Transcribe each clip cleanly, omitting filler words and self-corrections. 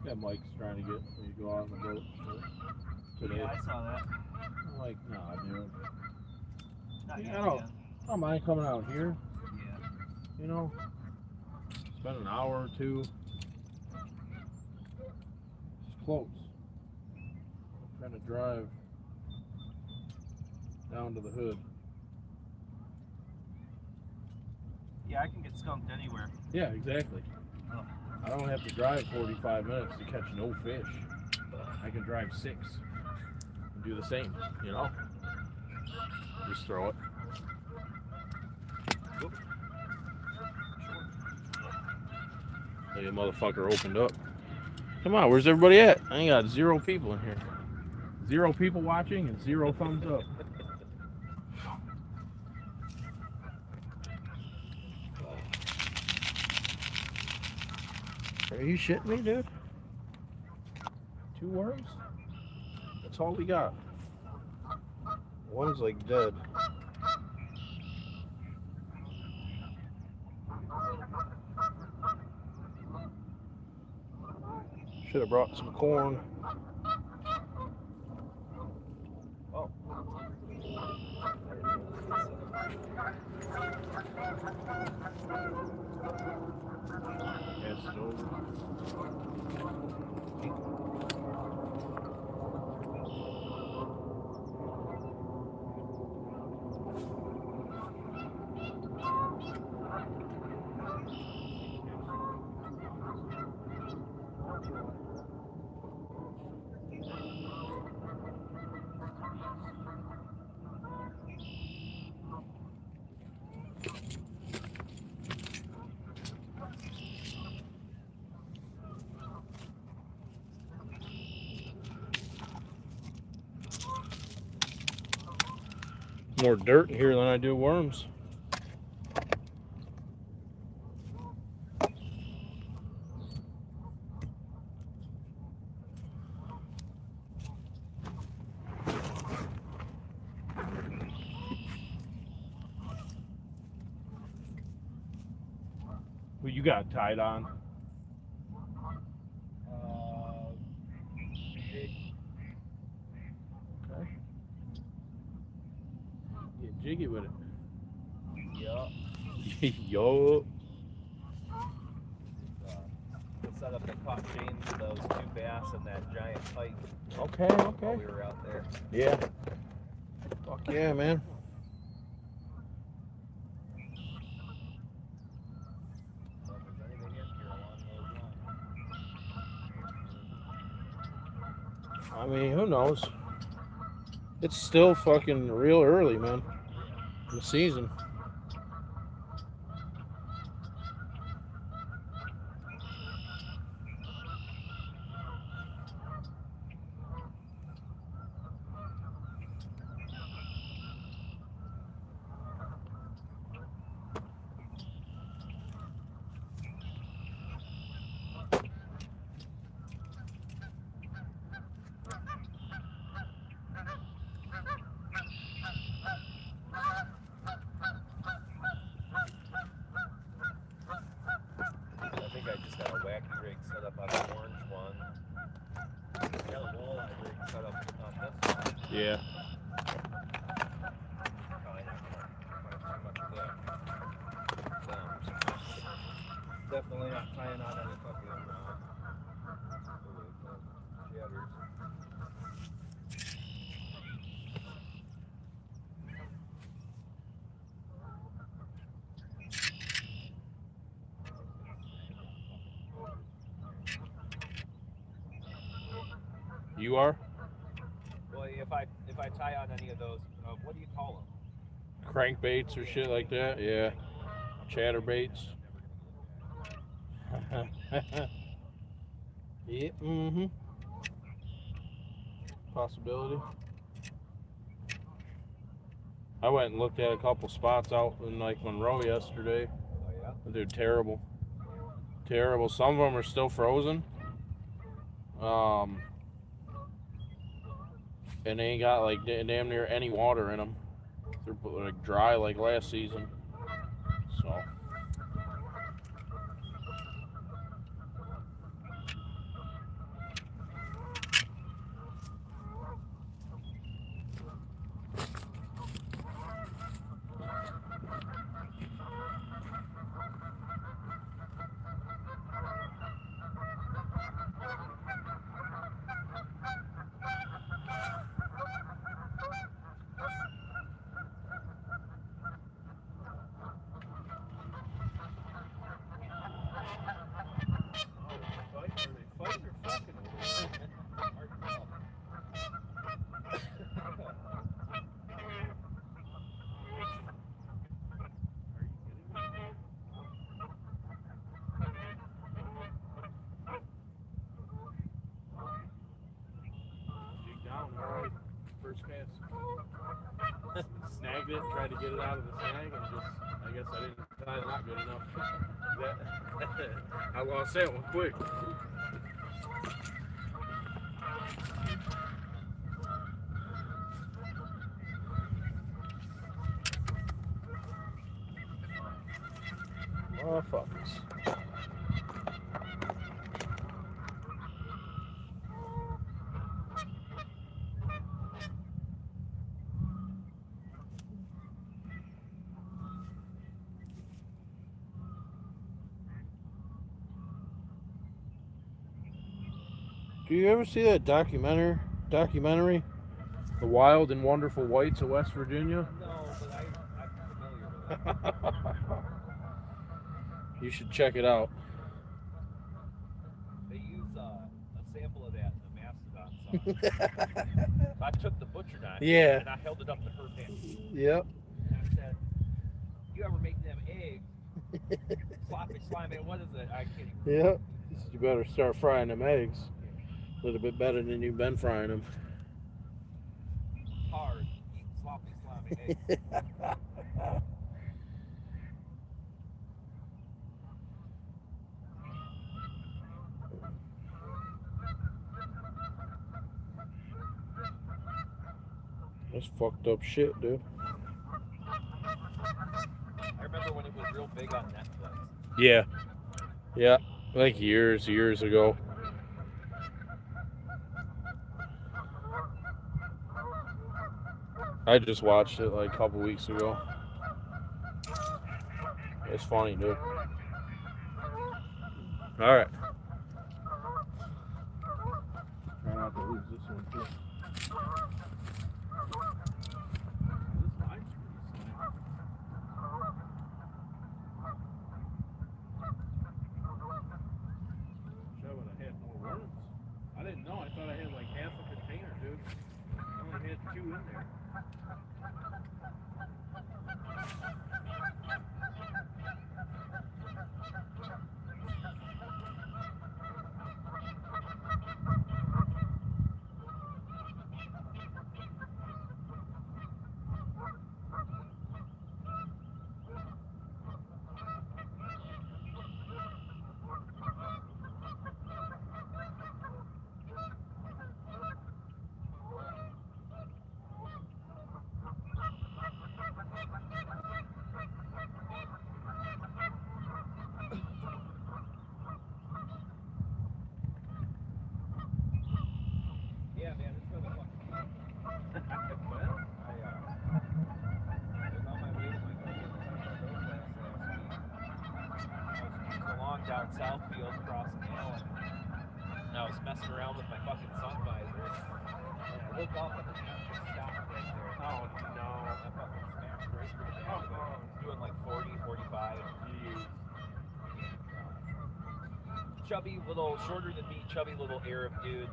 Yeah, Mike's trying to get me to go out on the boat today. Yeah, I saw that. I'm like, nah, dude. Not Yeah, yet, I don't mind coming out here. Yeah. You know, spend an hour or two. It's close. I'm trying to drive down to the hood. Yeah, I can get skunked anywhere. Yeah, exactly. Oh. I don't have to drive 45 minutes to catch no fish. I can drive 6 and do the same, you know? Just throw it. Whoop. Look, a motherfucker opened up. Come on, where's everybody at? I ain't got 0 people in here. 0 people watching and 0 thumbs up. Are you shitting me, dude? 2 worms? That's all we got. One's like dead. Should have brought some corn. Oh. Cast it over. More dirt in here than I do worms. What you got tied on? Jig. Okay. Get jiggy with it. Yup. Yo. Set up the caught chains for those 2 bass and that giant pike. Okay, While okay. we were out there. Yeah. Fuck yeah, man. So if there's anything in here along those lines. I mean, who knows? It's still fucking real early, man. In the season. I think I just got a wacky rig set up on the orange one. Got a walleye rig set up on this one. Yeah. Probably not gonna find too much of that. Definitely not tying on any fucking jabbers. You are? Well, if I tie on any of those, what do you call them? Crankbaits or shit like that? Yeah. Chatterbaits. Yeah, mm-hmm. Possibility. I went and looked at a couple spots out in like Monroe yesterday. Oh yeah? They're terrible. Terrible. Some of them are still frozen. And they ain't got like damn near any water in them. They're like dry like last season. So. grab it, tried to get it out of the snag, and just, I guess I didn't tie the knot good enough. I lost that one quick. Motherfuckers. Do you ever see that documentary? The Wild and Wonderful Whites of West Virginia? No, but I'm familiar with it. You should check it out. They use a sample of that in the Mastodon song. I took the butcher knife Yeah. and I held it up to her hand. Yep. And I said, "You ever make them eggs? Sloppy, slimy, what is it? I can't even Yep. You better start frying them eggs. A little bit better than you've been frying them. hard, eat sloppy, slimy eggs." That's fucked up shit, dude. I remember when it was real big on Netflix. Yeah. Yeah. Like years ago. I just watched it like a couple weeks ago. It's funny, dude. Alright. Try not to lose this one too. I didn't know. I thought I had like half a container, dude. I only had 2 in there. Yeah, man, it's been a fucking I was on my way to my fucking class last week. I was cruising along down Southfield, crossing the Allen, and I was messing around with my fucking sun visor. And I look up and the truck just stopped right there. Oh no. I fucking smashed right through the back of it. I was doing like 40, 45. Jeez. Chubby little, shorter than me, chubby little Arab dude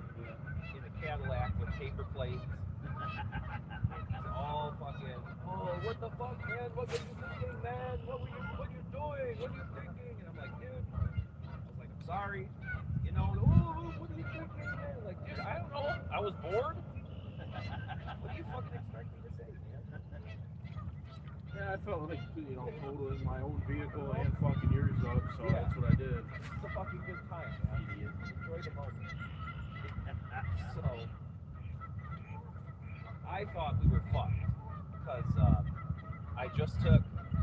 in a Cadillac with paper plates. He's all fucking, "Oh, what the fuck, man? What were you thinking, man? What are you doing? What are you thinking?" And I'm like, "Dude," I was like, "I'm sorry." You know, "Oh, what are you thinking, man?" Like, "Dude, I don't know. I was bored." What do you fucking expect me to say, man? Yeah, I felt like, totaling my own vehicle and fucking yours up, so Yeah. that's what I did. It's a fucking good time, man. Idiot. Enjoy the moment. So, I thought we were fucked because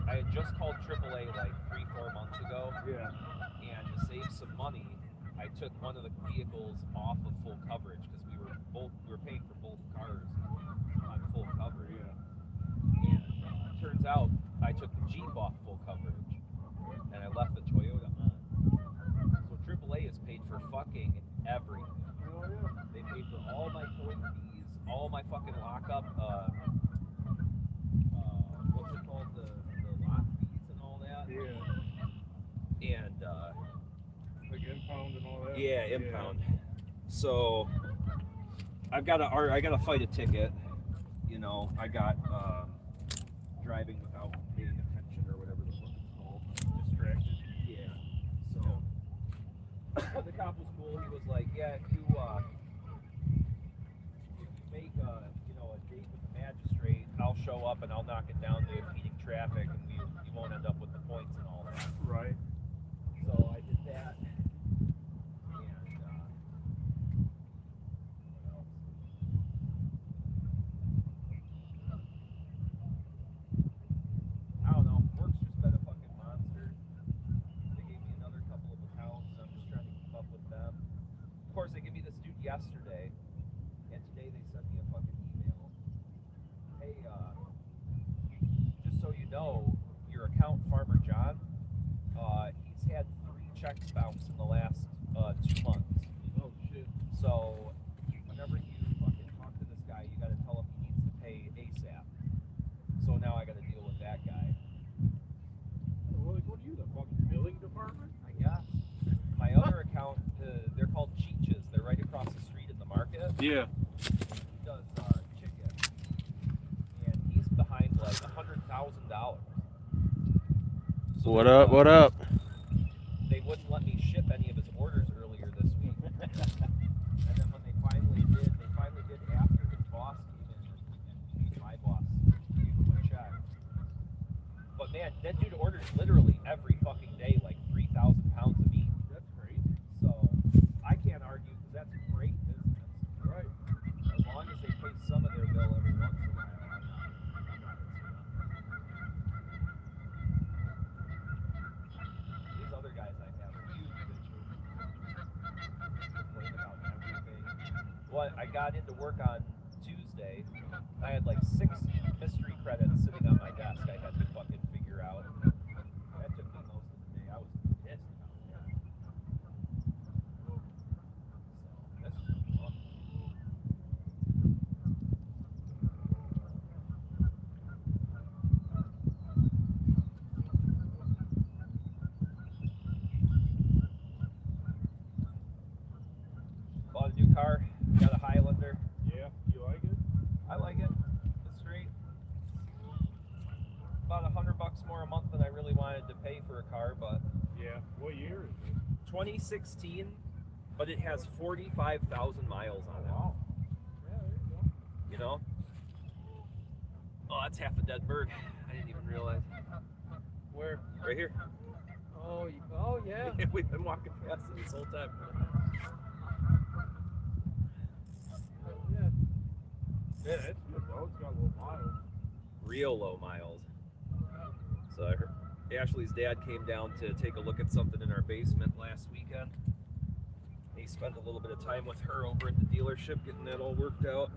I had just called AAA like 3-4 months ago, Yeah. and to save some money, I took one of the vehicles off of full coverage because we were paying for both cars on full coverage. Yeah. And turns out I took the Jeep off full coverage, and I left the Toyota on. So AAA is paid for fucking everything. Oh yeah. They paid for all my towing fees, all my fucking lockup, what's it called, the lot fees and all that. Yeah. And Like impound and all that. yeah, impound. So I gotta fight a ticket. You know, I got driving without paying attention or whatever the fuck it's called. Distracted. Yeah. So the cop was cool. He was like, "Yeah, if you make a date with the magistrate, I'll show up and I'll knock it down to impeding traffic, and you won't end up with the points and all that. Right. So I did that. And what else? I don't know. Work's just been a fucking monster. They gave me another couple of accounts. I'm just trying to keep up with them. Of course, they gave me this dude yesterday, and today they sent me a fucking email. Hey, just so you know, your account, Farmer John, he's had 3 checks bounce in the last 2 months. Oh shit. So whenever you fucking talk to this guy, you gotta tell him he needs to pay ASAP. So now I gotta deal with that guy. Well, what are you, the fucking billing department? I guess. My other account, they're called Cheeches. They're right across the street at the market. Yeah. He does chicken, and he's behind like $100,000. So What up? What up? They wouldn't let me ship any of his orders earlier this week. And then when they finally did after his boss came in and my boss gave him a check. But man, that dude orders literally every fucking day like 3,000 pounds of meat. That's crazy. So I can't argue because that's great business. Right. As long as they pay some of their bill every once in a while. These other guys I have are huge bitches. Complain about everything. Well, I got into work on Tuesday. I had like 6 mystery credits sitting on my desk I had to fucking figure out. That took me most of the day. I was pissed about it. So, that's just fun. Bought a new car, got a Highlander. Yeah. You like it? I like it. It's straight. About $100 more a month than I really wanted to pay for a car, but Yeah. What year is it? 2016, but it has 45,000 miles on it. Wow. Yeah, there you go. You know? Oh, that's half a dead bird. I didn't even realize. Where? Right here. Oh yeah. We've been walking past it this whole time. Yeah. Yeah, it's good though. It's got low miles. Real low miles. So I heard Ashley's dad came down to take a look at something in our basement last weekend. He spent a little bit of time with her over at the dealership getting that all worked out.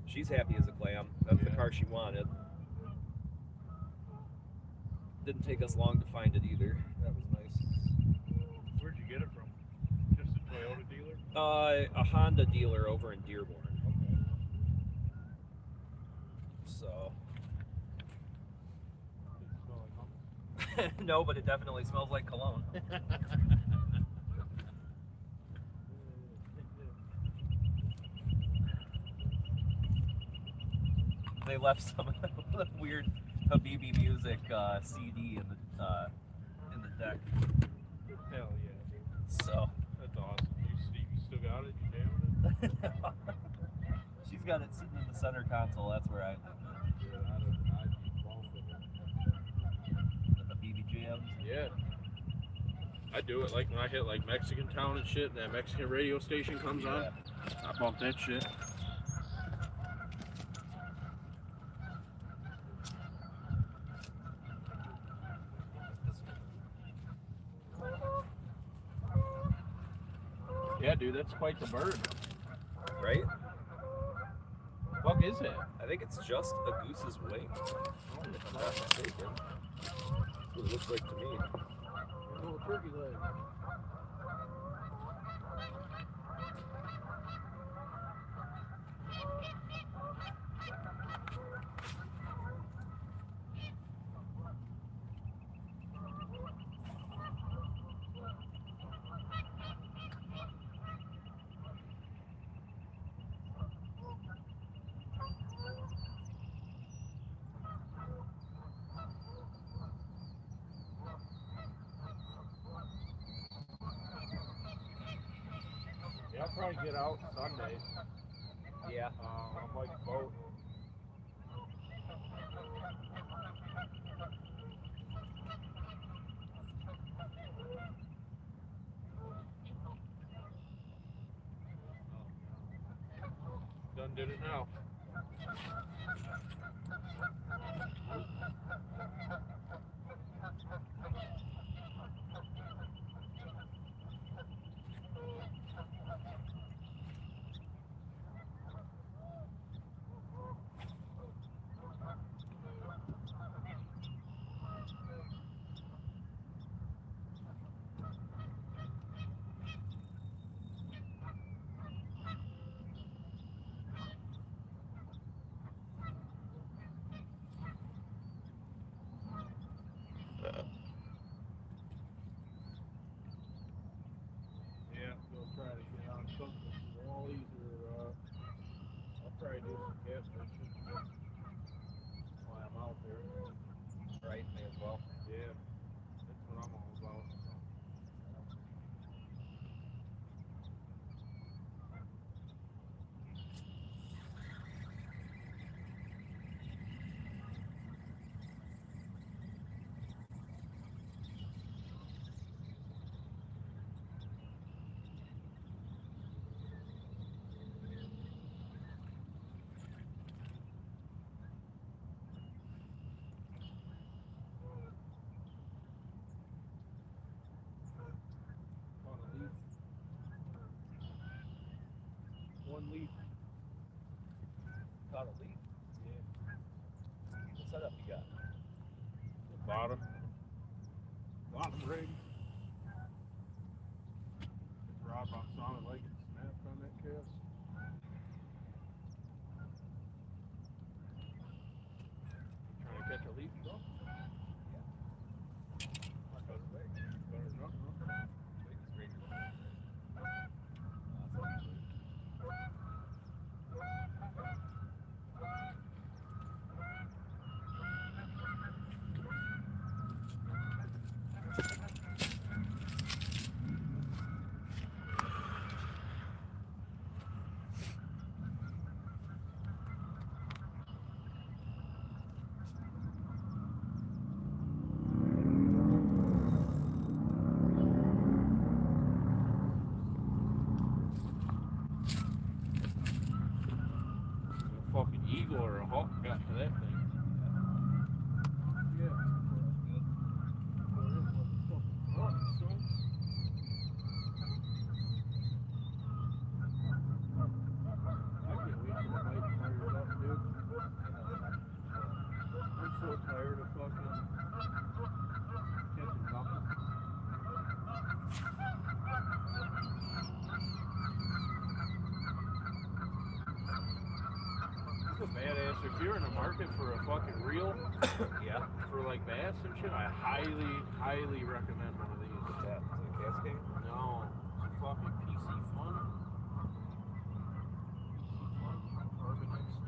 She's happy as a clam. That's the car she wanted. Didn't take us long to find it either. That was nice. Where'd you get it from? Just a Toyota dealer? A Honda dealer over in Dearborn. Okay. So. Does it smell like hummus? No, but it definitely smells like cologne. They left some of the weird Habibi music CD in the deck. Hell yeah. So That's awesome. You still got it? You jamming it? she's got it sitting in the center console. That's where I Yeah, I'd be bumping it. the Habibi jams. Yeah. I do it like when I hit like Mexican town and shit, and that Mexican radio station comes on. I bump that shit. Yeah, dude, that's quite the bird. Right? Fuck is it? I think it's just a goose's wing. If I'm not mistaken. That's what it looks like to me. Little turkey leg. Yeah, I'll probably get out Sunday. Yeah. I'm like both. Done did it now. Yeah, go try to get on something. All these are, I'll probably do some gas fishing while I'm out there. Right, may as well. Yeah, that's what I'm all about. On a leaf. One leaf. Caught a leaf. Yeah. What setup you got? The bottom. Bottom rig. The rod box sounded like it snapped on that cast. Trying to catch a leaf, though? Not got it big. Better than nothing, huh? Big is greater than that. A fucking eagle or a hawk got to that thing. Yeah. I'm so tired of fucking catching nothing. It's a badass. If you're in the market for a fucking reel, Yeah. for like bass and shit, I highly recommend one of these. What's that? Is it a cascade? No, it's a fucking PC Fun. Carbon X2.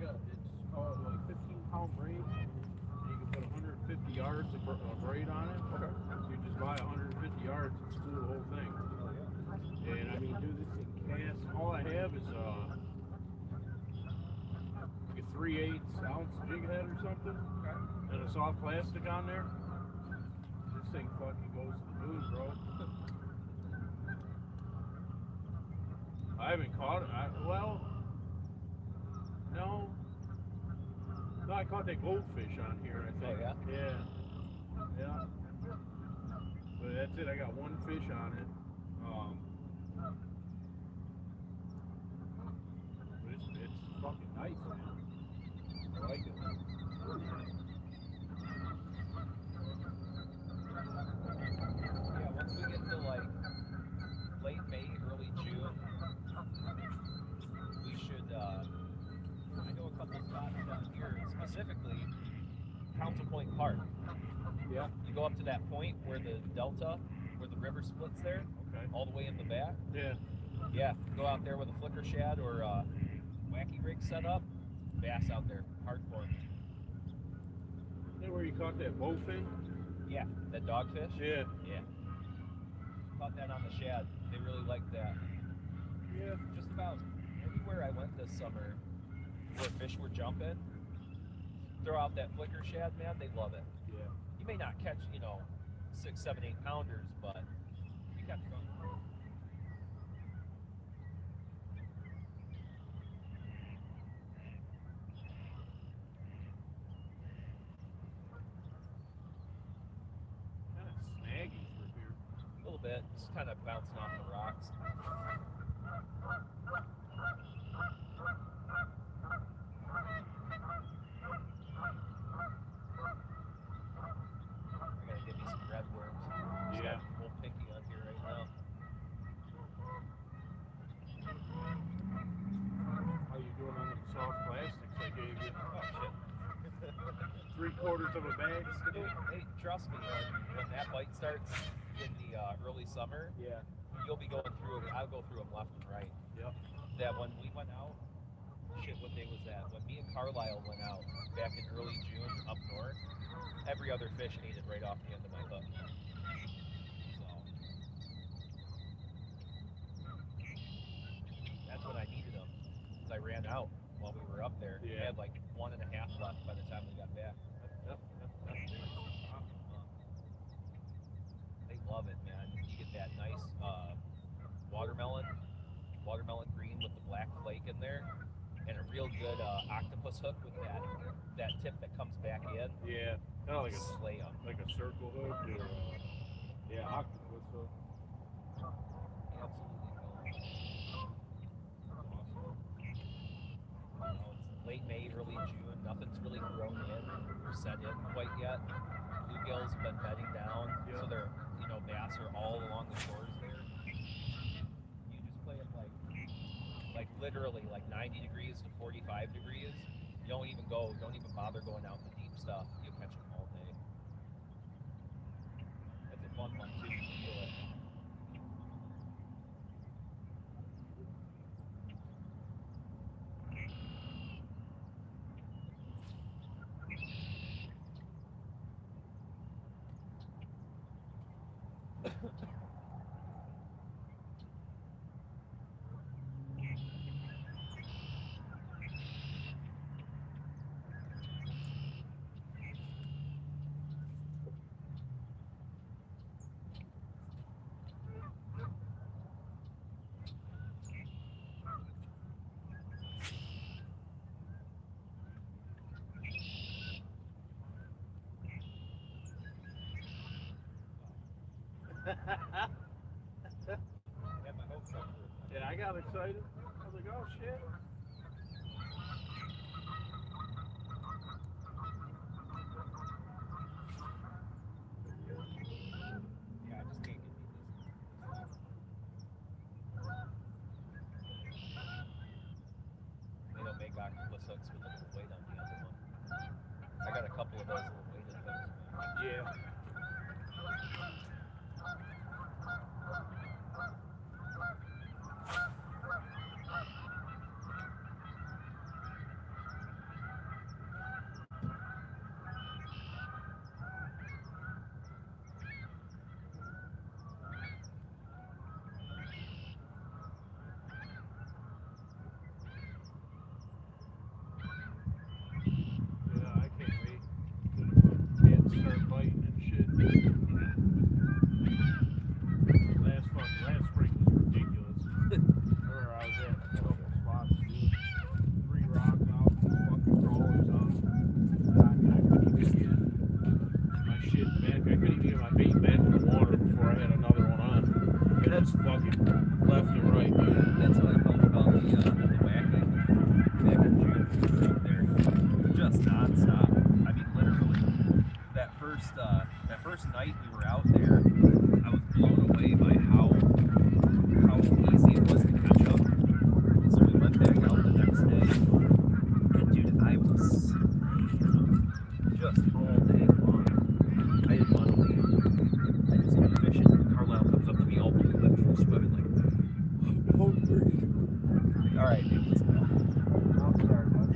It's called like 15-pound braid. And you can put 150 yards of braid on it. Okay. So you just buy 150 yards and screw the whole thing. And I mean, do this thing cast. All I have is like a 3/8 ounce jig head or something, and a soft plastic on there. This thing fucking goes to the moon, bro. I haven't caught it. Well, no. No, I caught that goldfish on here, I think. Oh, yeah? Yeah. But that's it. I got one fish on it. But it's fucking nice, man. I like it. Yeah, once we get to like late May, early June, we should, I know a couple spots down here, specifically Counterpoint Park. Yeah. You go up to that point where the delta, where the river splits there, Okay. all the way in the back. Yeah. Yeah, go out there with a flicker shad or wacky rig set up, bass out there, hardcore. Yeah, that where you caught that bowfin? Yeah, that dogfish. Yeah. Yeah. Caught that on the shad. They really liked that. Yeah. Just about everywhere I went this summer where fish were jumping, throw out that flicker shad, man, they love it. Yeah. You may not catch, 6, 7, 8 pounders, but you catch some. Kind of snaggy through here. A little bit, just kind of bouncing off the rocks. I gotta get me some redworms. Just Yeah. got a whole pinky on here right now. How you doing on them soft plastics I gave you? Oh shit. 3/4 of a bag. Hey, trust me, when that bite starts in the early summer, Yeah. you'll be going through it. I'll go through them left and right. Yep. That when we went out, shit, what day was that? When me and Carlisle went out back in early June up north, every other fish ate it right off the end of my hook. So that's when I needed them, because I ran out while we were up there. Yeah. We had like 1.5 left by the time we got back. They love it, man. You get that nice watermelon green with the black flake in there, and a real good octopus hook with that tip that comes back in. Yeah. Kind of like Slay 'em. like a circle hook or yeah, octopus hook. Absolutely. It's late May, early June. Nothing's really grown in or set in quite yet. Bluegills have been bedding down, so they're bass are all along the shores there. You just play it like literally like 90 degrees to 45 degrees. Don't even bother going out in the deep stuff. You'll catch them all day. That's a fun one too. You feel it. Had my hopes up for it. Yeah, I got excited. I was like, oh shit. Yeah, I just can't get these. They don't make octopus hooks with a little weight on the end of them. I got a couple of those little weighted hooks. Yeah. Yeah, I can't wait. Can't start biting and shit. Last spring was ridiculous. Where I was at, a couple spots, dude. 3 rock out, fucking crawlers on. I couldn't even get my shit back. I couldn't even get my bait back in the water before I had another one on. And that's fucking left and right, dude. That's what I felt about the whacking back in June up there. Just nonstop. I mean, literally, that first night we were out there, I was blown away by how easy it was to catch up. So we went back out the next day, and dude, I was just all day long. I didn't want to leave. I just kept fishing. Carlisle comes up to me all blue lipped from swimming, like, oh, great. All right, dude, let's go. I'm sorry, bud.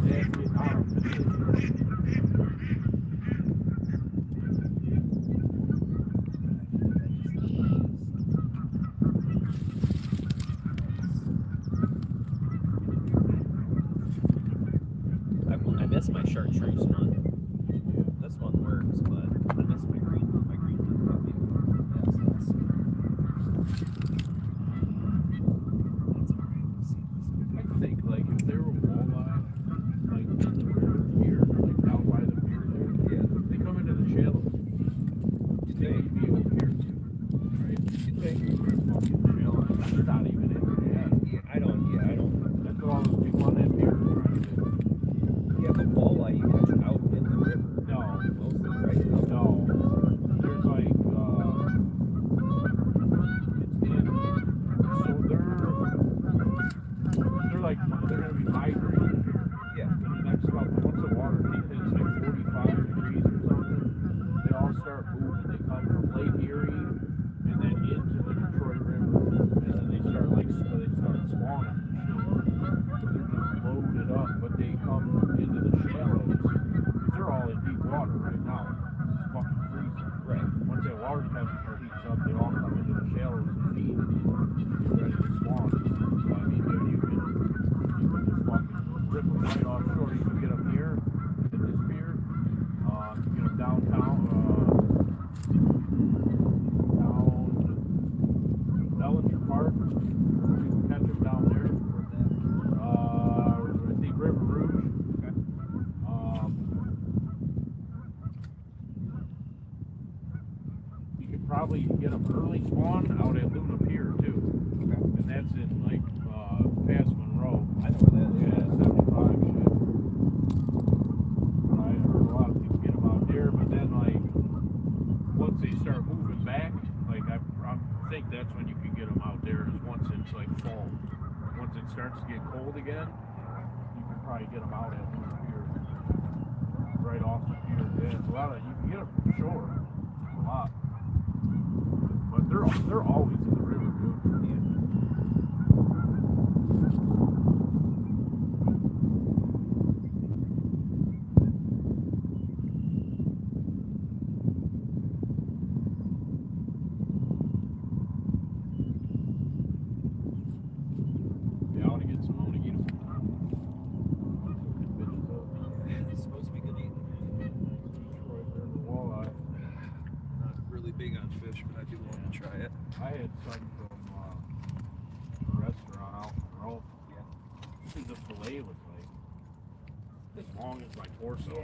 Yeah, it's getting hot. miss my chartreuse run. This one works, but I miss my green puppy. Yes, that's alright. We'll see. I think like if there were walleye like in the river here, like down by the pier there, they come into the shallows. You They think? would be over here too, right? You think? Fucking shallows. They're not even in there yet. I don't. That's what all those people on that pier are trying to do. Yeah, but walleye you catch out in the river. No. Mostly, right? No. There's like, it's in, so they're like, they're gonna be migrating here. Yeah. In the next couple, once the water hits like 45 degrees or something, they all start moving. They come from Lake Erie and then into the Detroit River, and then they start spawning. So they're just loaded up, but they come into the shallows because they're all in deep water right now. It's fucking freezing. Right. Once that water temperature heats up, they all come into the shallows and feed, get ready to spawn. So I mean, dude, you can just fucking rip them right offshore. You can get them here at this pier. You can get them downtown, down Bellinger Park. You can catch them down there. I think River Rouge. Okay. You could probably get them early spawn out at Luna Pier too. Okay. And that's in like past Monroe. I know where that is. Yeah, 75 shit. But I heard a lot of people get them out there, but then like once they start moving back, like I think that's when you can get them out there is once it's like fall. Once it starts to get cold again, you can probably get them out at Luna Pier. Right off the pier. Yeah, it's a lot of, you can get them from shore. A lot. But they're always in the river, dude. Yeah, I want to get some. I want to eat them. It's supposed to be good eating. Detroit River walleye. Not really big on fish, but I do want to try it. I had some from a restaurant out in Monroe. Yeah. Dude, the fillet was like as long as my torso.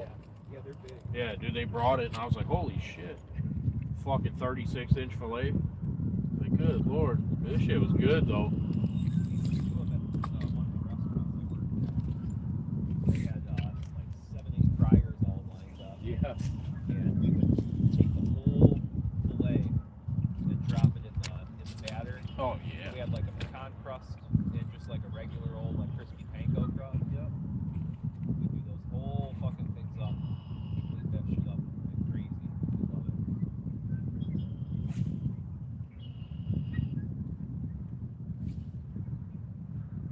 Yeah, they're big. Yeah, dude, they brought it and I was like, holy shit. Fucking 36-inch fillet. Like, good lord. This shit was good though. They had like 7-8 fryers all lined up. Yeah. And we would take the whole fillet and drop it in the batter. Oh yeah. We had like a pecan crust and just like a regular old like crispy panko crust. Yep. We do those whole fucking things up. Clean that shit up like crazy. Love it.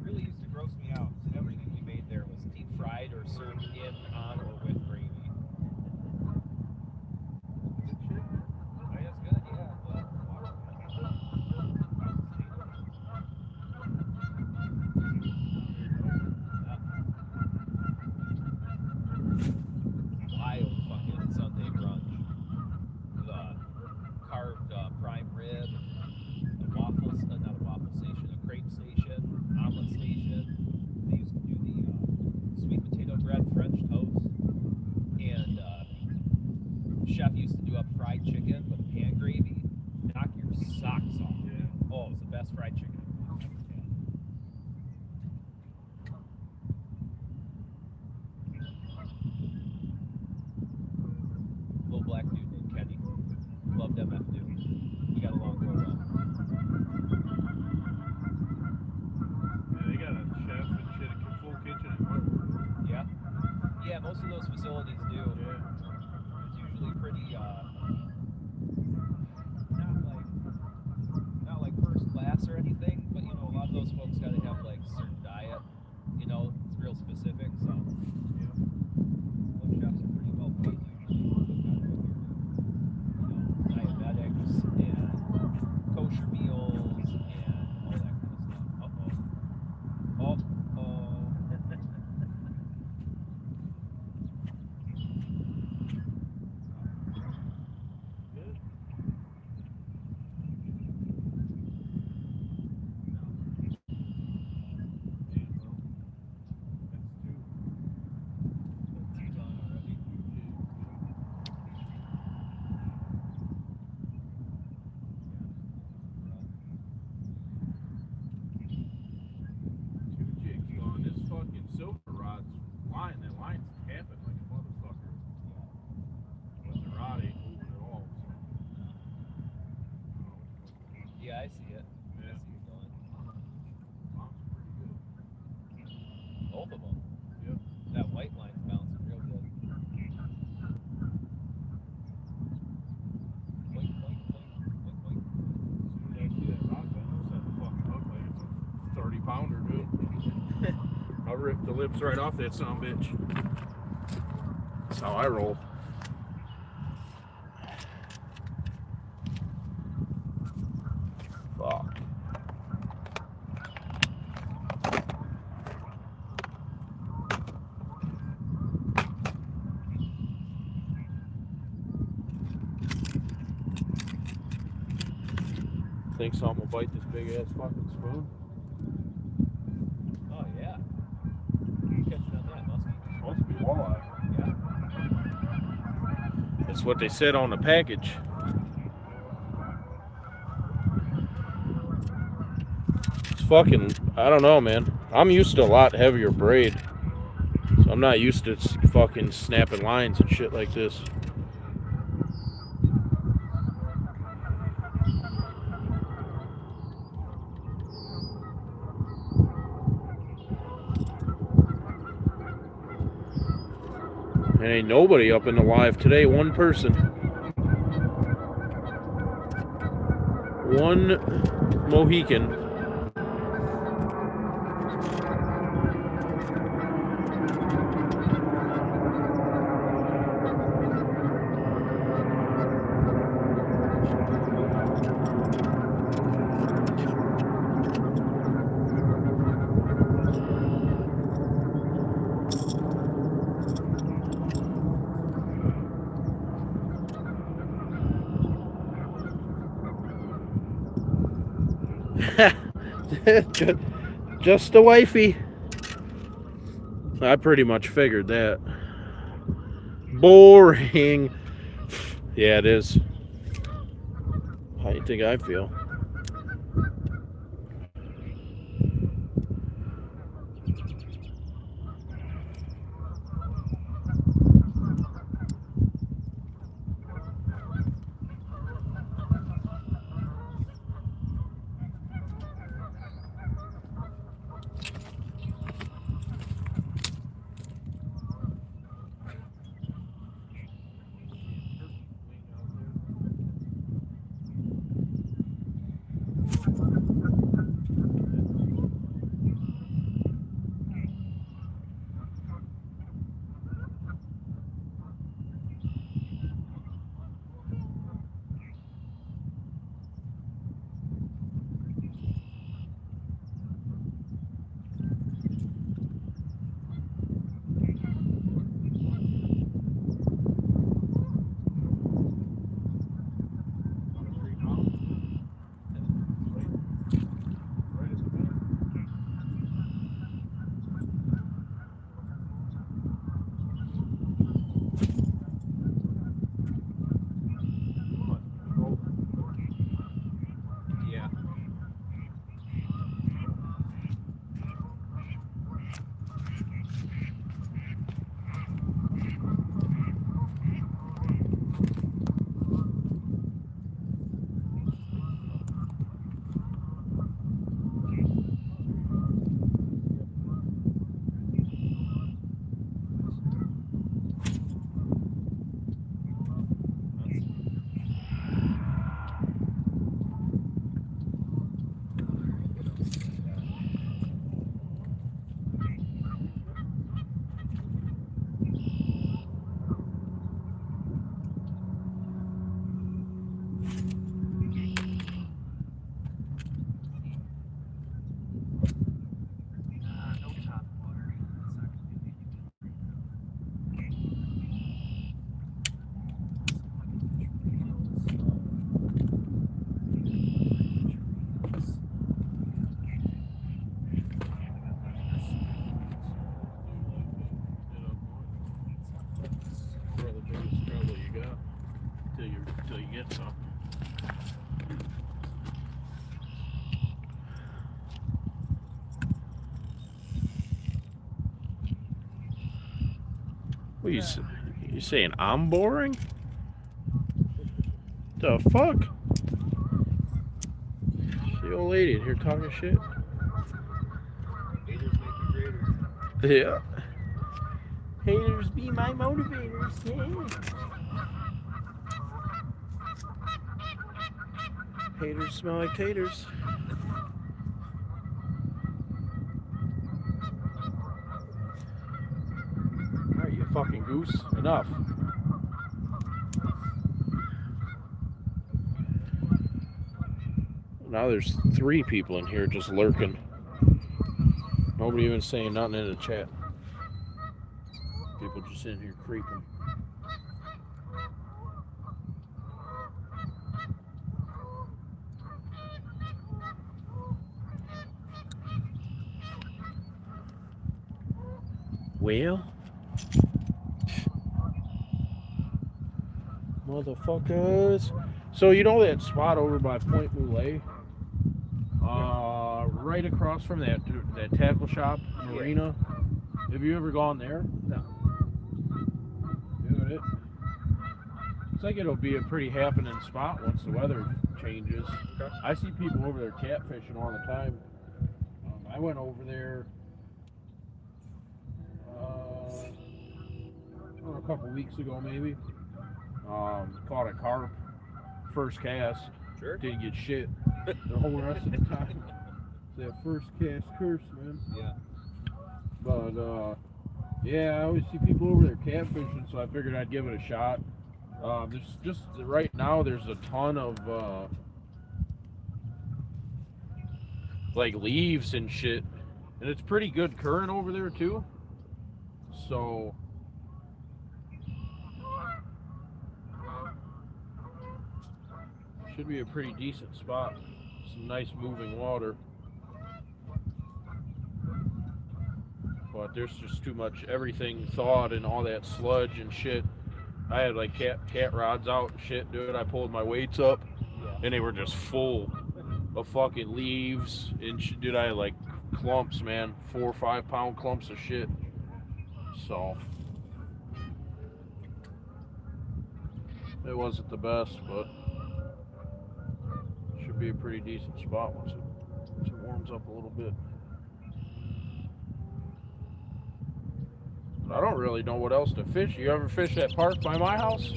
Really used to gross me out. Everything we made there was deep fried or served in, on, or with gravy. Good shit. Oh, yeah, it's good, yeah. But wild fucking Sunday brunch. The carved prime rib, a waffle, not a waffle station, a crepe station, omelet station. They used to do the sweet potato bread French toast, and chef used to do up fried chicken with pan gravy. Knock your socks off. Yeah. Oh, it was the best fried chicken I've ever had. Little black dude named Kenny. Loved MF dude. We got along real well. Yeah, they got a chef and shit, a full kitchen and whatever. Yeah. Yeah, most of those facilities do. Yeah. It's usually pretty not like first class or anything, but you know, a lot of those folks gotta have like certain diet. You know, it's real specific, so Yeah. those chefs are pretty well paid usually. You know, diabetics and kosher meals and all that kind of stuff. Uh-oh. That line's tapping like a motherfucker. But the rod ain't moving at all. So. Yeah, I see it. Yeah. I see it going. Sounds pretty good. Both of them. Yep. That white line's bouncing real good. Boink, boink, boink, boink, boink. As soon as I see that rock, I know set the fucking hook like it's a 30-pounder, dude. I'll rip the lips right off that son of a bitch. That's how I roll. Fuck. Think something will bite this big ass fucking spoon? Oh, yeah. Catching on that muskie. It's supposed to be walleye. Yeah. That's what they said on the package. It's fucking, I don't know, man. I'm used to a lot heavier braid. So I'm not used to fucking snapping lines and shit like this. And ain't nobody up in the live today. One person. One Mohican. Just a wifey. I pretty much figured that. Boring. Yeah, it is. How do you think I feel? Till you get some. What you saying? I'm boring? The fuck? The old lady in here talking shit. Haters make you greater. Yeah. Haters be my motivators. Yeah. Haters smell like taters. Alright, you fucking goose. Enough. Now there's 3 people in here just lurking. Nobody even saying nothing in the chat. People just in here creeping. Well, motherfuckers. So you know that spot over by Point Moulet? Right across from that tackle shop, marina. Yeah. Have you ever gone there? No. Dude, it's like it'll be a pretty happening spot once the weather changes. Okay. I see people over there catfishing all the time. I went over there a couple weeks ago, maybe. Caught a carp, first cast. Sure. Didn't get shit the whole rest of the time. That first cast curse, man. Yeah. But yeah, I always see people over there catfishing, so I figured I'd give it a shot. There's just right now there's a ton of like leaves and shit, and it's pretty good current over there too. So should be a pretty decent spot. Some nice moving water. But there's just too much everything thawed and all that sludge and shit. I had like cat rods out and shit, dude. I pulled my weights up, and they were just full of fucking leaves and shit. Dude, I had like clumps, man, 4 or 5 pound clumps of shit. So it wasn't the best, but it should be a pretty decent spot once it warms up a little bit. I don't really know what else to fish. You ever fish that park by my house?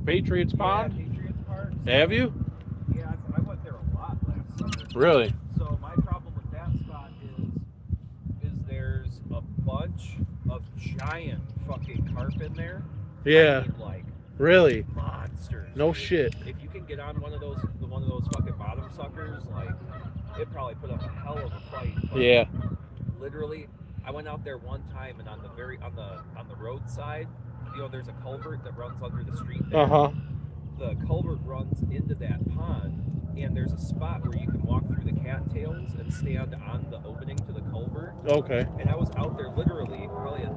Patriots Pond? Yeah, Patriots Park. Have you? Yeah, I went there a lot last summer. Really? So my problem with that spot is there's a bunch of giant fucking carp in there. Yeah. I mean, like really? monsters. No dude. shit. If you can get on one of those fucking bottom suckers, like it probably put up a hell of a fight. But Yeah. literally, I went out there one time, and on the roadside, you know, there's a culvert that runs under the street there. The culvert runs into that pond, and there's a spot where you can walk through the cattails and stand on the opening to the culvert. Okay. And I was out there literally, probably a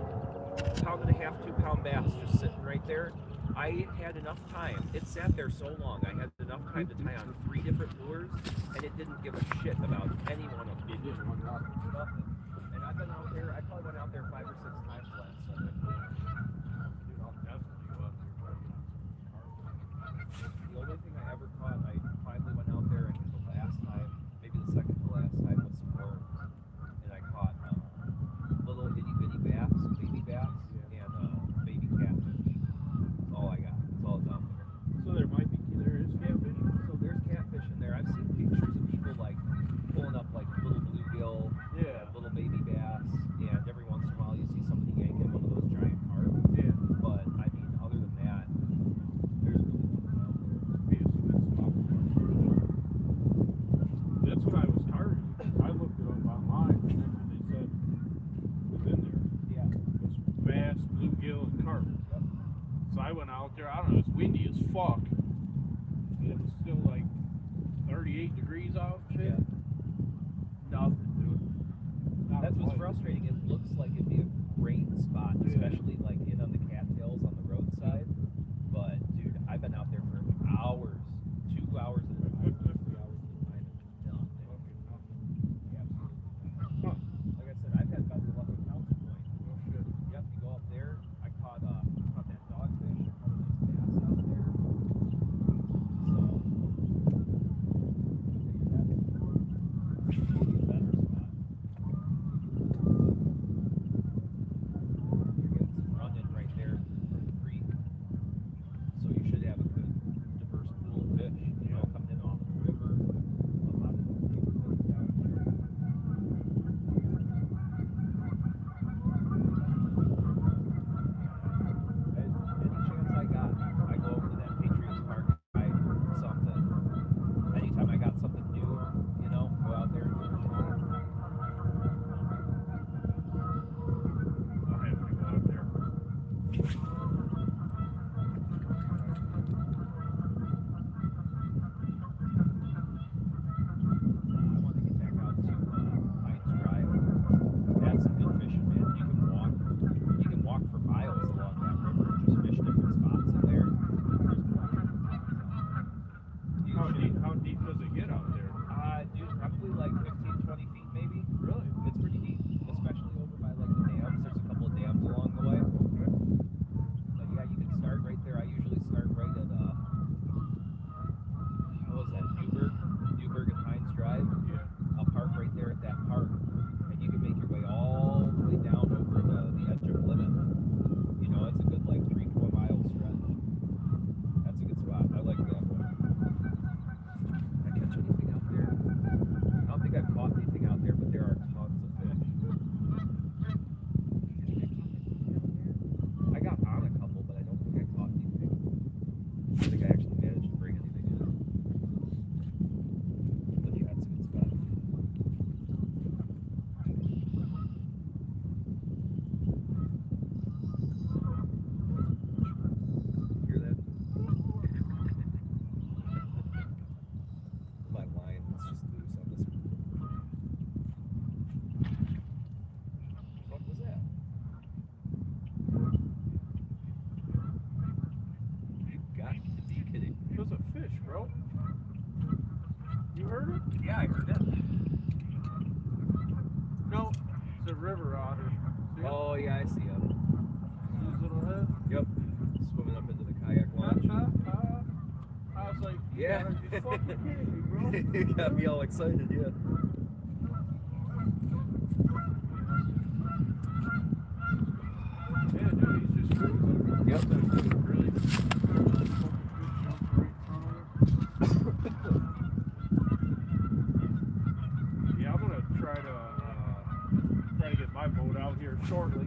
1.5 pound, 2 pound bass just sitting right there. I had enough time. It sat there so long. I had enough time to tie on 3 different lures, and it didn't give a shit about any one of them. It didn't want nothing. And I've been out there. I probably went out there 5 or 6 times last summer. Dude, I'll definitely go out there. The only thing I ever caught, I finally went out there, and the last time, maybe the second to last time, with some worms, and I caught little itty bitty bass, baby bass, and baby catfish. That's all I got. That's all that's out there. So there is catfish? So there's catfish in there. I've seen pictures of people like pulling up like little bluegill, little baby bass, and every once in a while you see somebody yanking one of those giant carp. Yeah. But I mean, other than that, there's really nothing out there. Be a sweet spot. That's what I was targeting. I looked it up online, and that's what they said was in there. Yeah. It was bass, bluegill, and carp. Yep. So I went out there. I don't know. It's windy as fuck. And it was still like 38 degrees out. Shit. Yeah. Nothing, dude. Not That's what's much. frustrating. It looks like it'd be a great spot, especially like in on the cattails on the roadside. But dude, I've been out there for hours, 2 hours at a time, 3 hours at a time, and nothing. Absolutely. Huh. Like I said, I've had better luck with Counterpoint. Oh, shit. Yep, you go up there river otter. See 'em? Oh yeah, I see him. See his little head? Yep. Swimming up into the kayak launch. I was like, you Yeah. gotta be fucking kidding me, bro. You got me all excited, yeah. Yeah, dude, he's just cruising. Yep. Really fucking fish jumps right in front of us. Yeah, I'm gonna try to get my boat out here shortly.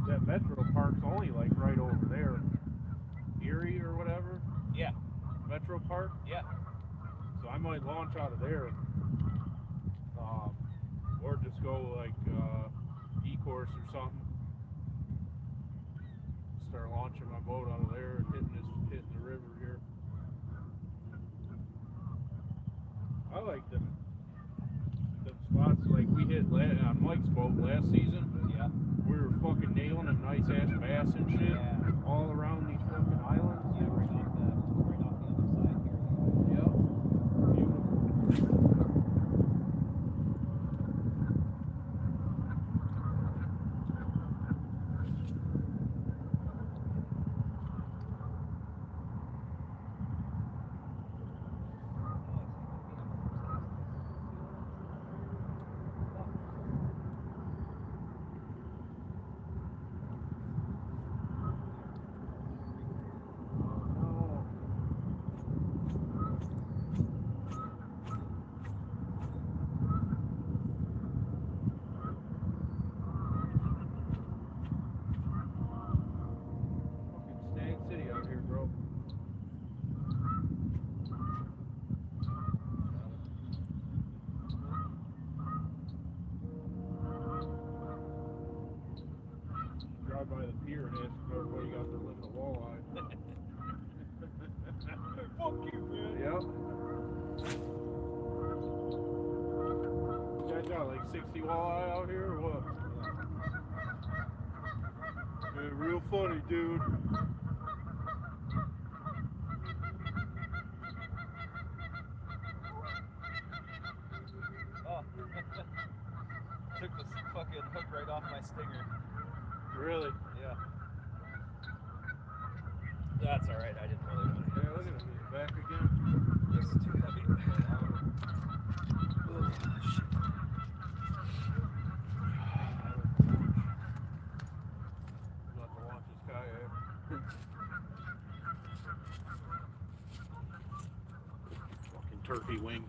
That Metro Park's only like right over there. Erie or whatever. Yeah. Metro Park. Yeah. So I might launch out of there. Or just go like E-course or something. Start launching my boat out of there and hitting the river here. I like them spots like we hit on Mike's boat last season. Yeah. We were fucking nailing them nice ass bass and shit. Yeah. All around these fucking islands. Yeah, right off the other side here. Yep. Beautiful. City out here, bro. Drive by the pier and ask everybody got their limit of walleye. Fuck you, man. Yep. You guys got like 60 walleye out here or what? Yeah, real funny, dude. Oh. Took the fucking hook right off my stinger. Really? Yeah. That's alright, I didn't really want to. Yeah, look at him. He's back again. This is too heavy. Oh, shit. About to launch this kayak. Fucking turkey wing.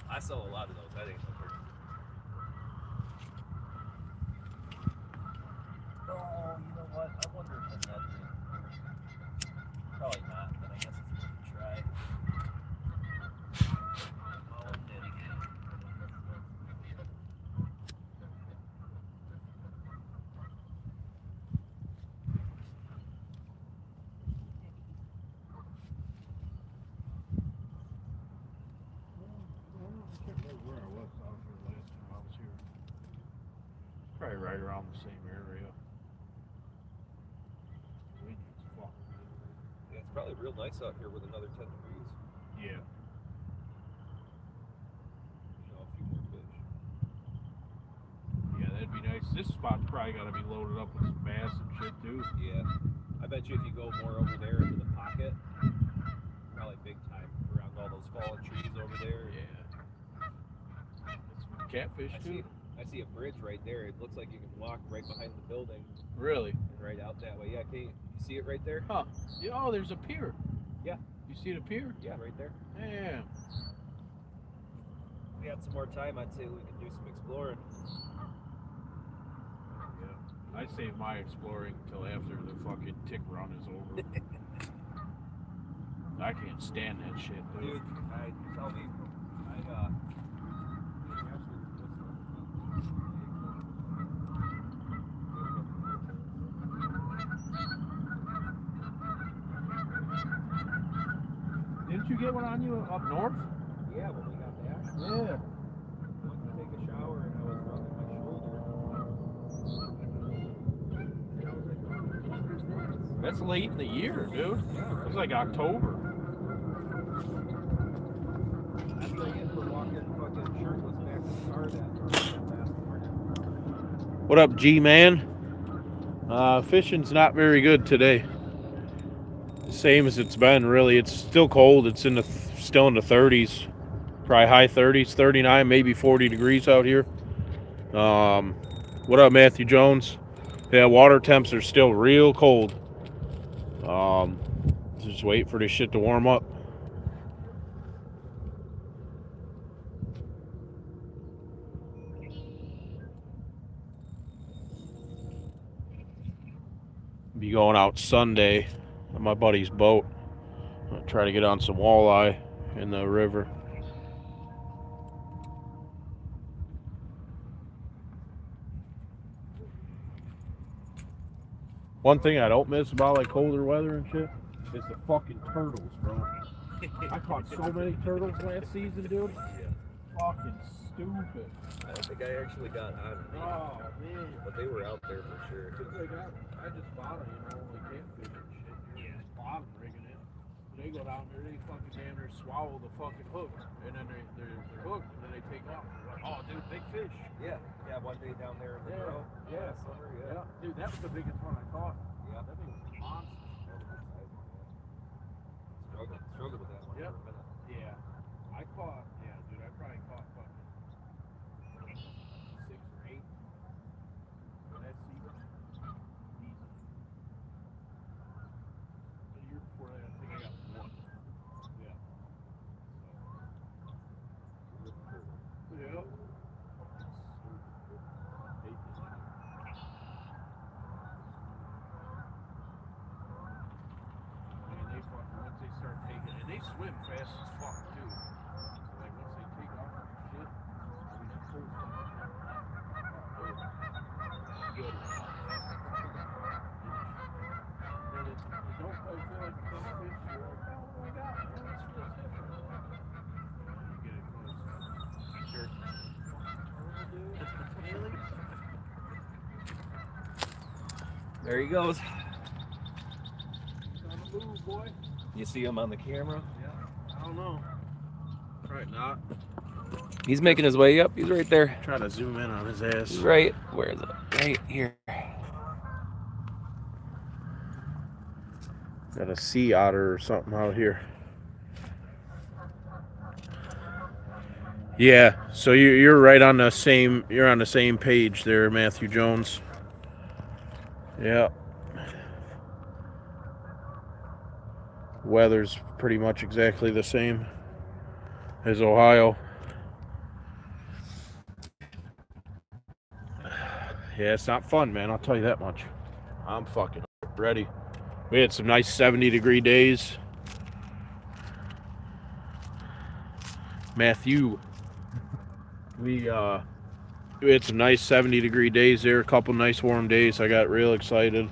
I sell a lot of those. I think so. Oh, you know what? I wonder if that's it. Probably not, but I guess it's worth a try. Oh, Diddy. Where I was out here last time I was here. Probably right around the same area. Wind is fucking. Yeah, it's probably real nice out here with another 10 degrees. Yeah. You know, a few more fish. Yeah, that'd be nice. This spot's probably got to be loaded up with some bass and shit too. Yeah. I bet you if you go more over there into the pocket, probably big time around all those fallen trees over there. Yeah. Some catfish too. I see a bridge right there. It looks like you can walk right behind the building Really? and right out that way. Yeah, can you see it right there? Huh. Yeah, oh, there's a pier. Yeah. You see the pier? Yeah, right there. Damn. If we had some more time, I'd say we could do some exploring. Yeah. I save my exploring until after the fucking tick run is over. I can't stand that shit, dude. Dude, tell me, Didn't you get one on you up north? yeah, when we got back, Yeah. I went to take a shower and I was rubbing my shoulder. That's late in the year, dude. Yeah, It's like October. That's what I get for walking fucking shirtless back to the car that last morning. What up, G-Man? Fishing's not very good today. Same as it's been, really. It's still cold. It's in the still in the 30s, probably high 30s, 39, maybe 40 degrees out here. What up, Matthew Jones? Yeah, water temps are still real cold. Just wait for this shit to warm up. Be going out Sunday on my buddy's boat. I'll try to get on some walleye in the river. One thing I don't miss about like colder weather and shit is the fucking turtles, bro. I caught so many turtles last season, dude. Yeah. Fucking stupid. I don't think I actually got on any, Oh man. but they were out there for sure. Cause like I just bought it, like catfish and shit. You're just bottom rigging it. They go down there, they fucking damn near swallow the fucking hook, and then they're hooked, and then they take off. They're like, oh dude, big fish. Yeah, one day down there in the row. Yeah. Last summer, yeah. Dude, that was the biggest one I caught. Yeah. That thing was a monster. Struggled with that one Yep. for a minute. Yeah. I probably caught fucking 6 or 8 for that season. Easy. The year before that, I think I got 1. Yeah. Yep. Once they start taking, and they swim fast as fuck too. So like once they take off and shit, I mean that whole good. And it don't quite feel like a fish. You're like, oh my god, this feels different. And you get it close. Sure. Really? There he goes. It's on the move, boy. You see him on the camera? Yeah. I don't know. Probably not. He's making his way up. He's right there. Try to zoom in on his ass. He's right. Where is it? Right here. Got a sea otter or something out here. Yeah, so you're right on the same. You're on the same page there, Matthew Jones. Yeah. Weather's pretty much exactly the same as Ohio. Yeah, it's not fun, man. I'll tell you that much. I'm fucking ready. We had some nice 70-degree days. Matthew. We had some nice 70-degree days there. A couple nice warm days. I got real excited.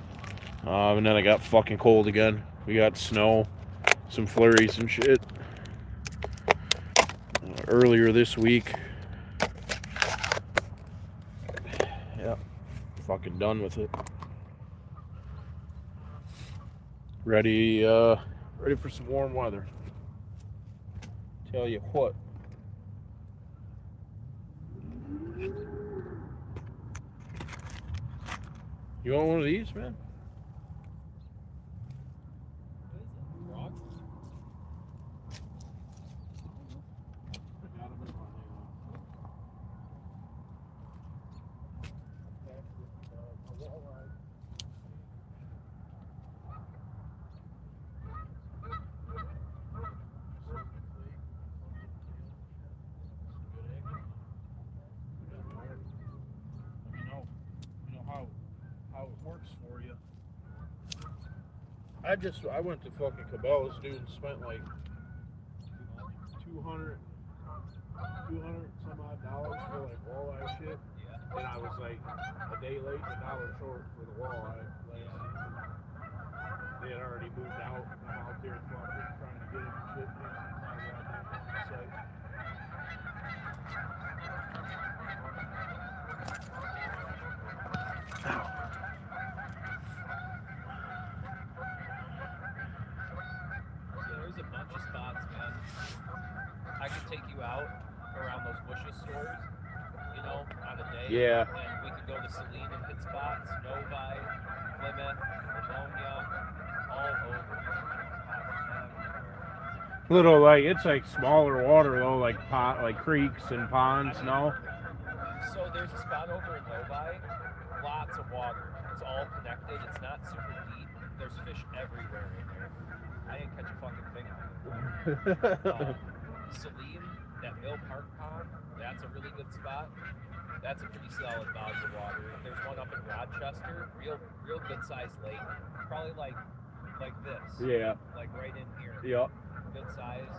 And then I got fucking cold again. We got snow. Some flurries and shit earlier this week. Yeah, fucking done with it. Ready for some warm weather. Tell you what. You want one of these, man? How it works for you. I went to fucking Cabela's, dude, and spent like 200 some odd dollars for like walleye shit. Yeah. And I was like a day late and $1 short for the walleye last season. They had already moved out. I'm out there fucking trying to get them and shit. fishiest stores, you know, on a day. Yeah. And we could go to Saline and hit spots, Novi, Plymouth, Livonia, all over. Little like it's like smaller water though, like like creeks and ponds. No. So there's a spot over in Novi, lots of water. It's all connected. It's not super deep. There's fish everywhere in there. I didn't catch a fucking thing on it. Saline, that Mill Park Pond, that's a really good spot. That's a pretty solid body of water. There's one up in Rochester, real good sized lake, probably like this. Yeah. Like right in here. Yep. Good size.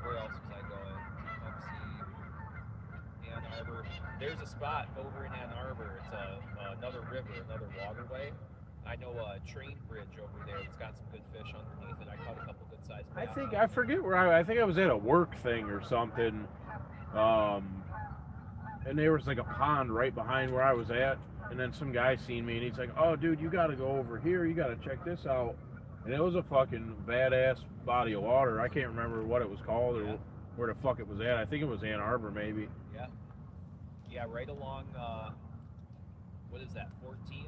Where else was I going? Tecumseh, Ann Arbor. There's a spot over in Ann Arbor. It's another river, another waterway. I know a train bridge over there that's got some good fish underneath it. I caught a couple good sized bass. I forget where I think I was at a work thing or something. And there was like a pond right behind where I was at, and then some guy seen me and he's like, "Oh, dude, you got to go over here. You got to check this out." And it was a fucking badass body of water. I can't remember what it was called or where the fuck it was at. I think it was Ann Arbor, maybe. Yeah. Yeah, right along, what is that, 14?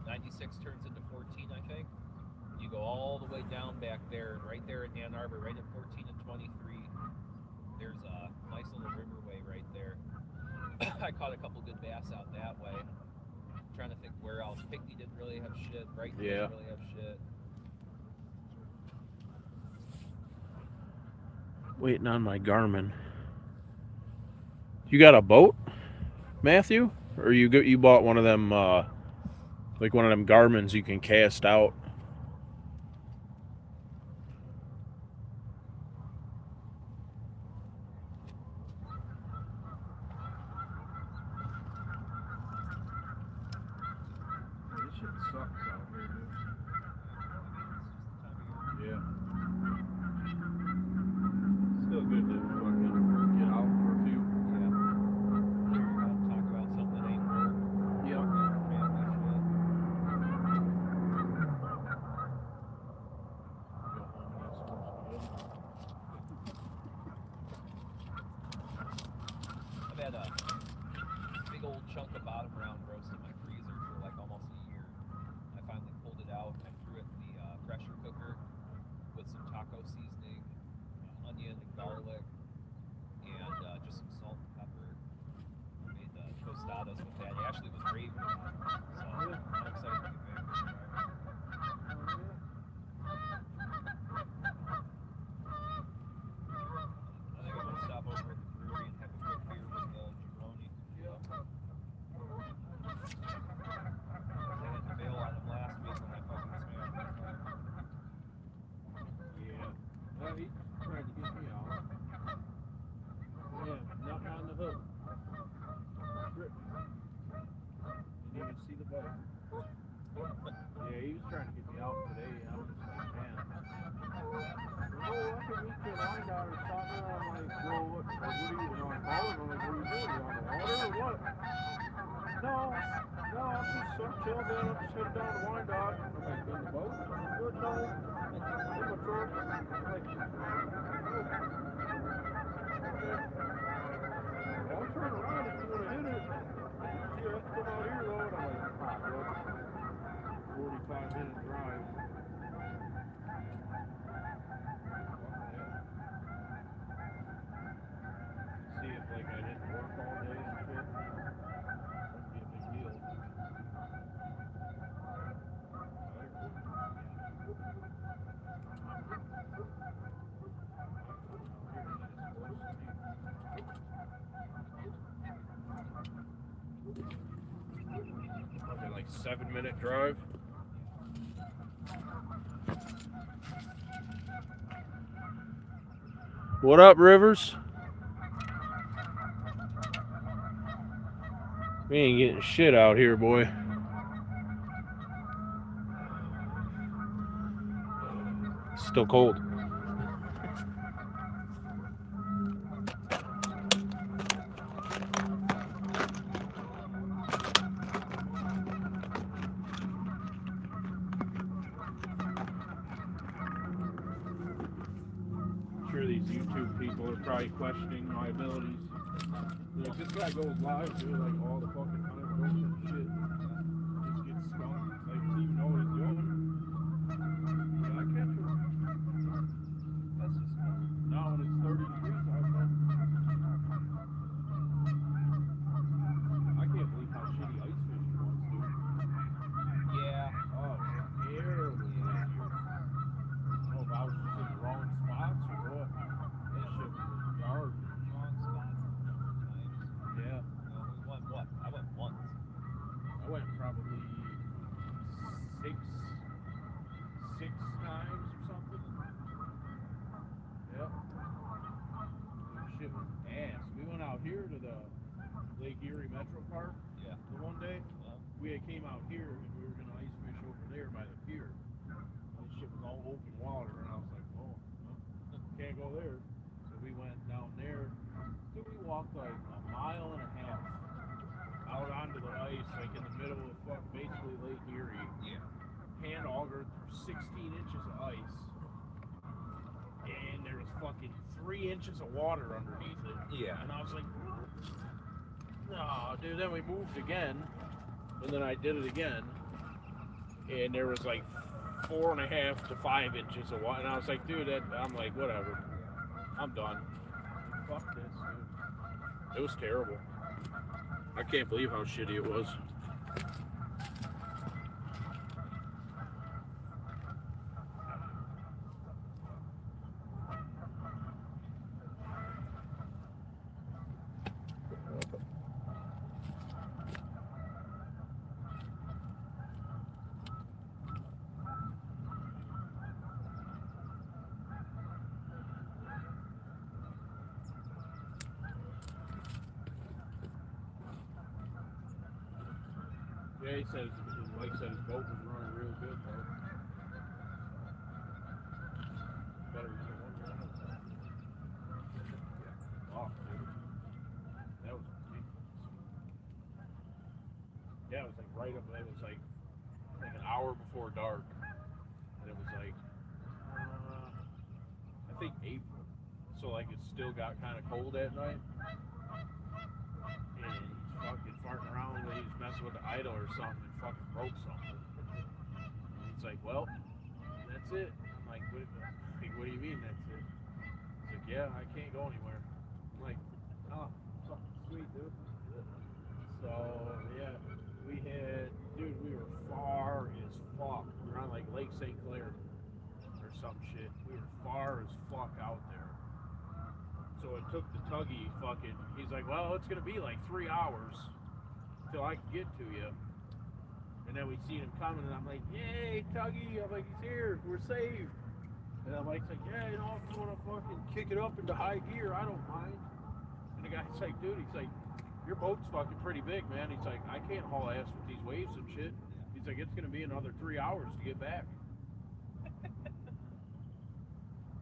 96 turns into 14, I think. You go all the way down back there, and right there in Ann Arbor, right at 14 and 23, there's a nice little riverway right there. I caught a couple good bass out that way. I'm trying to think where else. Pinckney didn't really have shit. Brighton didn't really have shit. Waiting on my Garmin. You got a boat, Matthew? Or you bought one of them, like one of them Garmins you can cast out? This shit sucks out here, dude. Yeah. Still good to fucking get out for a few. Yeah. Talk about something that ain't work. Yeah. Family shit. Go home and get some I've had a big old chunk of bottom round roast in my freezer for like almost a year. I finally pulled it out. I threw it in the pressure cooker with some taco seasoning, onion and garlic, and just some salt and pepper. Made tostadas with that. It actually was great. So I'm excited to get back. I think I'm gonna stop over at the brewery and have a quick beer with Jabroni. I had to bail on him last week when I fucking smashed him. Yeah. Well, he tried to get me out. Yeah, nothing on the hook. Stripped me. Didn't even see the boat. Yeah, he was trying to get me out today. I was just like, man. Oh, I can meet you in Wyandotte or something. I'm like, well, what are you on boat? I'm like, what are you doing? You on the water or what? No, I'm just chilling, man. I'm just headed down to Wyandotte. I'm like, in the boat? Good, no. In my truck. I'm like, well, I'll turn around if you want to hit it. You have to come out here, though. And I'm like, well, 45-minute drive. See if, like, I didn't work all day and shit. Wouldn't be a big deal. Okay, like 7-minute drive. What up, Rivers? We ain't getting shit out here, boy. Still cold. these YouTube people are probably questioning my abilities. They're like, this guy goes live, dude, like all the fucking time, goes and shit. Just gets skunked. Like, does he even know what he's doing? Yeah, I catch him. That's just cool. Now when it's 30 degrees outside. I can't believe how shitty ice fishing was, dude. Yeah. Oh, it's terrible this year. I don't know if I was just in the wrong spots or what. That shit was garbage. Wrong spots. Times. Yeah. We went what? I went once. I went probably six times or something. Yep. That shit was ass. We went out here to the Lake Erie Metro Park Yeah. the one day. Well, We had came out here and we were gonna ice fish over there by the pier. And this shit was all open water and I was like, oh, well, can't go there. So we went down there. Dude, we walked like a mile and a half out onto the ice, like in the middle of basically Lake Erie. yeah. Hand augered through 16 inches of ice. And there was fucking 3 inches of water underneath it. Yeah. And I was like, no, dude. Then we moved again, and then I did it again, and there was like 4.5 to 5 inches of water. And I was like, dude, I'm like, whatever. I'm done. Fuck this, dude. It was terrible. I can't believe how shitty it was. Yeah, he said Mike said his boat was running real good, though. Better than the one running. Yeah. Oh, dude. That was ridiculous. Yeah, it was like right up. It was like an hour before dark, and it was like I think April. So like it still got kind of cold at night. And he's fucking farting around when he's messing with the idle or something and fucking broke something. And he's like, well, that's it. I'm like, what do you mean that's it? He's like, yeah, I can't go anywhere. I'm like, oh, something sweet, dude. So, yeah, we were far as fuck. We were on like Lake St. Clair or some shit. We were far as fuck out there. So it took the tuggy fucking, he's like, well, it's going to be like 3 hours till I can get to you. And then we seen him coming, and I'm like, yay, tuggy. I'm like, he's here. We're saved. And I'm like, yeah, you know, if you want to fucking kick it up into high gear, I don't mind. And the guy's like, dude, he's like, your boat's fucking pretty big, man. He's like, I can't haul ass with these waves and shit. He's like, it's going to be another 3 hours to get back.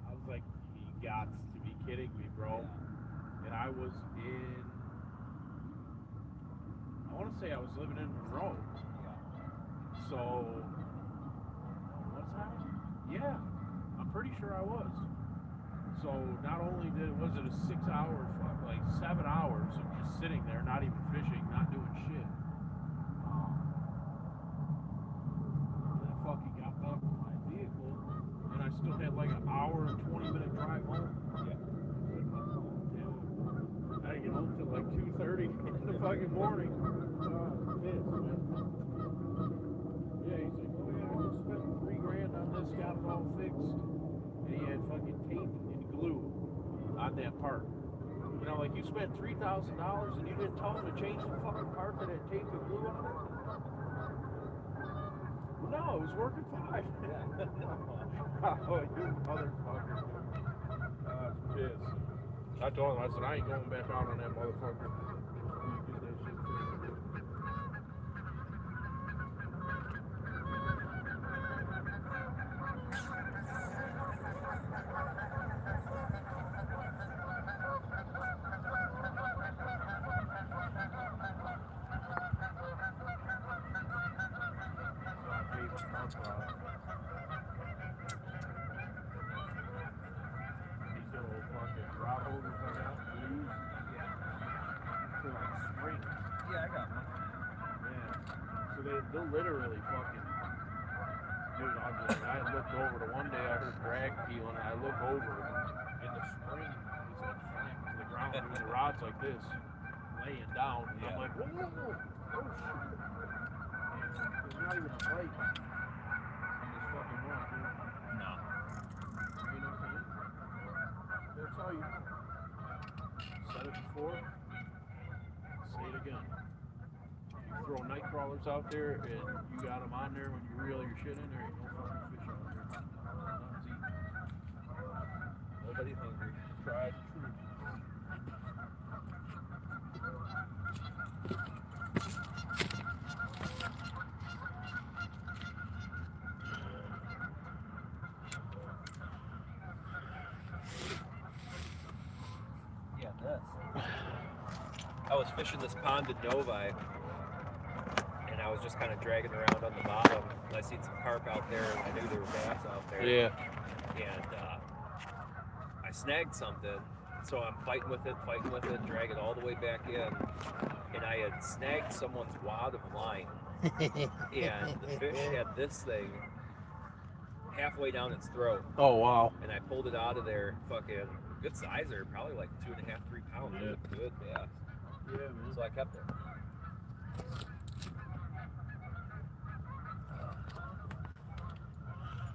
I was like, you got to be kidding me, bro. And I was in, I want to say I was living in Monroe. So, was I? Yeah, I'm pretty sure I was. So not only was it a 6 hour, like 7 hours of just sitting there, not even fishing, not doing shit. And I fucking got back to my vehicle, and I still had like an hour and 20-minute drive home. Yeah. I didn't get home till like 2:30 in the fucking morning. Pissed, man. Yeah, he's like, oh yeah, I just spent $3,000 on this, got it all fixed. And he had fucking tape and glue on that part. You know, like you spent $3,000 and you didn't tell him to change the fucking part that had tape and glue on it? No, it was working fine. Oh, you motherfucker. I was pissed. I told him, I said, I ain't going back out on that motherfucker. You get that shit fixed. He's gonna floaters I got to use. For like spring. Yeah, I got one. Yeah. So they'll literally fucking. Dude, I looked over to one day, I heard drag peeling, and I look over, and the spring is like flat to the ground. Dude, the rod's like this, laying down. And I'm like, whoa, whoa, whoa. Oh, shit. There's not even a plate on this fucking rod, dude. No. You know what I'm saying? That's how you know. Said it before, say it again. You throw night crawlers out there and you got them on there when you reel your shit in there, ain't no fucking fish out there. Nothing's eating. Nobody hungry. Tried and true. Yeah, this. I was fishing this pond in Novi, and I was just kind of dragging around on the bottom, and I seen some carp out there, and I knew there were bass out there. Yeah. And I snagged something, so I'm fighting with it, drag it all the way back in, and I had snagged someone's wad of line, and the fish had this thing halfway down its throat, Oh, wow. and I pulled it out of there, fucking good sizer, probably like 2.5, 3 pounds. Yeah. It was good bass. Yeah, man. So I kept it.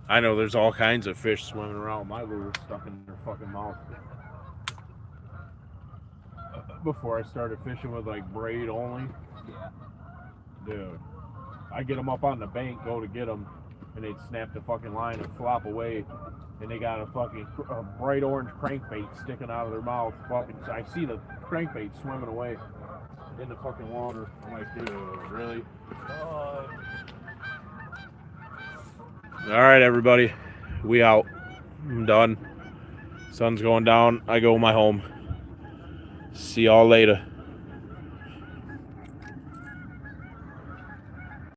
I know there's all kinds of fish swimming around my lure stuck in their fucking mouth. Before I started fishing with like braid only, Yeah. dude, I get them up on the bank, go to get them, and they'd snap the fucking line and flop away, and they got a fucking bright orange crankbait sticking out of their mouth. Fucking, so I see the crankbait swimming away in the fucking water. I'm like, dude, really? All right, everybody, we out. I'm done. Sun's going down. I go my home. See y'all later.